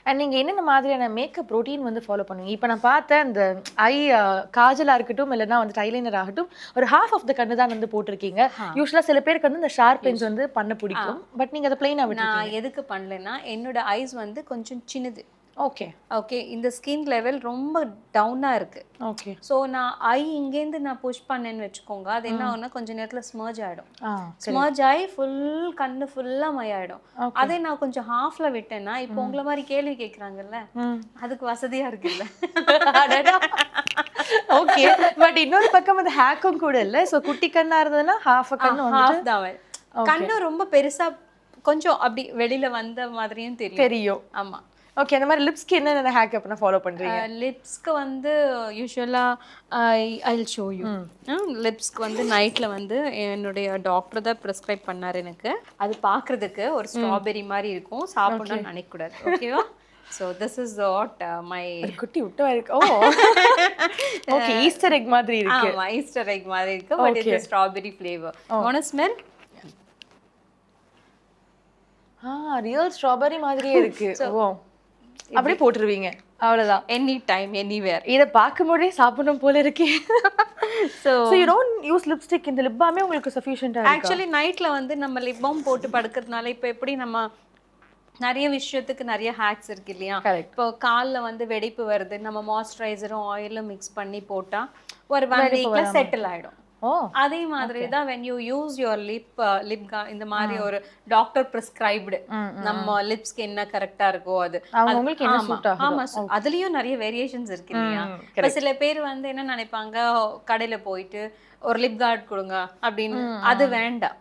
And நீங்க என்னென்ன மாதிரியான மேக்கப் ரொட்டீன் வந்து ஃபாலோ பண்ணுவீங்க? இப்போ நான் பார்த்தேன் இந்த ஐ காஜலா இருக்கட்டும் இல்லைன்னா வந்து ஐலைனர் ஆகட்டும் ஒரு ஹாஃப் ஆஃப் த கண்ணு தான் வந்து போட்டிருக்கீங்க. யூஸ்வலா சில பேருக்கு வந்து இந்த ஷார்ப் பென்ஸ் வந்து பண்ண பிடிக்கும். பட் நீங்க அதை பிளைனா விட்டுருக்கீங்க. நான் எதுக்கு பண்ணலைன்னா என்னோட ஐஸ் வந்து கொஞ்சம் சின்னது. ஓகே ஓகே, இந்த ஸ்கின் லெவல் ரொம்ப டவுனாக இருக்கு. ஓகே. ஸோ நான் ஐ இங்கேருந்து நான் புஷ் பண்ணேன்னு வச்சுக்கோங்க, அது என்ன ஆகும்னா கொஞ்சம் நேரத்தில் ஸ்மர்ஜ் ஆகிடும். ஸ்மர்ஜ் ஆகி ஃபுல் கண்ணு ஃபுல்லாக மையாயிடும். அதே நான் கொஞ்சம் ஹாஃப்ல விட்டேன்னா இப்போ உங்களை மாதிரி கேள்வி கேட்குறாங்கல்ல, அதுக்கு வசதியாக இருக்குல்ல. ஓகே. பட் இன்னொரு பக்கம் அது ஹேக்கும் கூட இல்லை. ஸோ குட்டி கண்ணா இருந்ததுன்னா ஹாஃப் ஹாஃப் தான். கண்ணு ரொம்ப பெருசா கொஞ்சம் அப்படி வெளியில வந்த மாதிரியும் தெரியும். ஆமா. ஓகே. அந்த மாதிரி லிப்ஸ்க்கு என்னென்ன ஹேக் அப்பனா ஃபாலோ பண்றீங்க? லிப்ஸ்க்கு வந்து யூஸ்வலா ஐ வில் ஷோ யூ. லிப்ஸ்க்கு வந்து நைட்ல வந்து என்னுடைய டாக்டர் தான் ப்ரிஸ்கிரைப் பண்ணார் எனக்கு. அது பார்க்கறதுக்கு ஒரு ஸ்ட்ராபெரி மாதிரி இருக்கும், சாப்பிடணும்னு நினைக்கக்கூடாது. ஓகேவா? So this is what my குட்டி விட்டு இருக்கு. ஓ ஓகே. ஈஸ்டர் எக் மாதிரி இருக்கு. ஆமா, ஈஸ்டர் எக் மாதிரி இருக்கு. But it's strawberry flavour. Want to smell? Real strawberry மாதிரியே இருக்கு. ஓ, அப்படியே போட்டுருவீங்க, அவ்வளவுதான். Any time anywhere. இதை பார்க்கும்போதே சாப்பிடணும் போல இருக்கே. So you don't use lipstick. இந்த லிப் பாமே உங்களுக்கு சஃபிஷியன்ட்டா இருக்கு? ஆக்சுவலி நைட்ல வந்து நம்ம லிப் பாம் போட்டு படுக்கிறதுனால இப்போ எப்படி நம்ம நிறைய விஷயத்துக்கு நிறைய ஹேக்ஸ் இருக்கு இல்லையா? இப்போ காலில் வந்து வெடிப்பு வருது, நம்ம மாய்ஸ்சரைசரும் ஆயிலும் மிக்ஸ் பண்ணி போட்டா ஒரு 1 வீக்ல செட்டில் ஆயிடும். அதே மாதிரி தான் when you use your lip இந்த மாதிரி ஒரு டாக்டர் பிரிஸ்கிரைப்டு நம்ம லிப்ஸ்க்கு என்ன கரெக்டா இருக்கோ அது உங்களுக்கு என்ன சூட் ஆகும். ஆமா, அதுலயும் நிறைய வேரியேஷன்ஸ் இருக்கு இல்லையா? இப்ப சில பேர் வந்து என்ன நினைப்பாங்க, கடையில போயிட்டு ஒரு லிப் கார்ட் கொடுங்க அப்படின்னு. அது வேண்டாம்.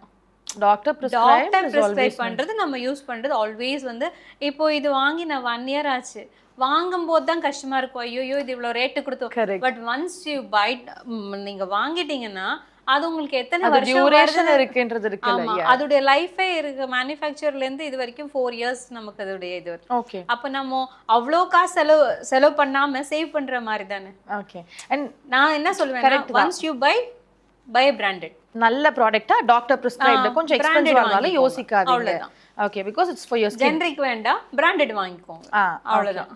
டாக்டர் பிரிஸ்கிரைப் பண்றது நம்ம யூஸ் பண்றது ஆல்வேஸ் வந்து. இப்போ இது வாங்கி நான் 1 இயர் ஆச்சு, வாங்கும் போது தான் கஷ்டமா இருக்கும், ஐயோ இது இவ்வளவு ரேட்டு கொடுத்தோம். பட் ஒன்ஸ் யூ பை, நீங்க வாங்கிட்டீங்கன்னா அது உங்களுக்கு எத்தனை வருஷம் இருக்குன்றது இருக்கு. அதோட லைஃபே இருக்கு. மேனுஃபேக்சர்ல இருந்து இது வரைக்கும் 4 இயர்ஸ் நமக்கு அதோட இது. ஓகே. அப்ப நம்ம அவ்வளோ காசு செலவு பண்ணாம சேவ் பண்ற மாதிரி தானே. ஓகே. அண்ட் நான் என்ன சொல்லுவேன், ஒன்ஸ் யூ பை பிராண்டட், நல்ல ப்ராடக்ட்டா டாக்டர் பிரிஸ்கிரைப்ட், கொஞ்சம் எக்ஸ்பென்சிவ் ஆனாலும் யோசிக்காதீங்க. அவ்வளவுதான். Okay. Because it's for your skin. Generic வேண்டாம், பிராண்டட் வாங்கிக்கோங்க, அவ்வளவுதான்.